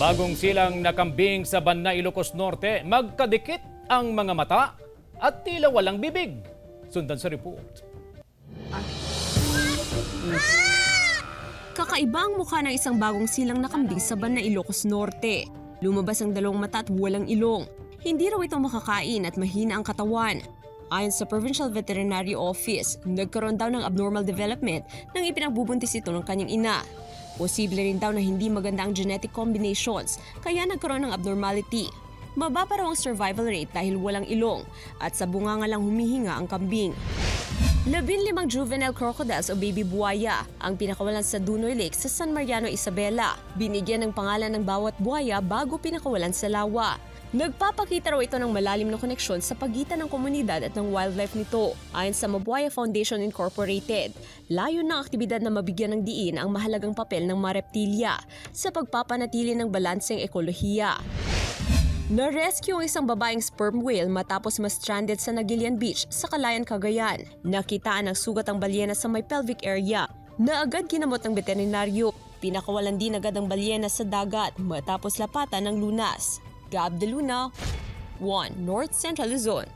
Bagong silang nakambing sa Banna, Ilocos Norte, magkadikit ang mga mata at tila walang bibig. Sundan sa report. Kakaiba ang mukha ng isang bagong silang nakambing sa Banna, Ilocos Norte. Lumabas ang dalawang mata at walang ilong. Hindi raw ito makakain at mahina ang katawan. Ayon sa Provincial Veterinary Office, nagkaroon daw ng abnormal development nang ipinagbubuntis ito ng kanyang ina. Posible rin daw na hindi maganda ang genetic combinations, kaya nagkaroon ng abnormality. Mababa raw ang survival rate dahil walang ilong at sa bunganga lang humihinga ang kambing. 15 juvenile crocodiles o baby buwaya ang pinakawalan sa Dunoy Lake sa San Mariano, Isabela. Binigyan ng pangalan ng bawat buwaya bago pinakawalan sa lawa. Nagpapakita raw ito ng malalim na koneksyon sa pagitan ng komunidad at ng wildlife nito. Ayon sa Mabuaya Foundation Incorporated, layo ng aktibidad na mabigyan ng diin ang mahalagang papel ng mga reptilya sa pagpapanatili ng balanseng ekolohiya. Na-rescue ang isang babaeng sperm whale matapos ma-stranded sa Nagilian Beach sa Calayan, Cagayan. Nakitaan ang sugat ang balyena sa may pelvic area na agad ginamot ng veterinaryo. Pinakawalan din agad ang balyena sa dagat matapos lapatan ng lunas. Gab de Luna, 1 North Central Luzon.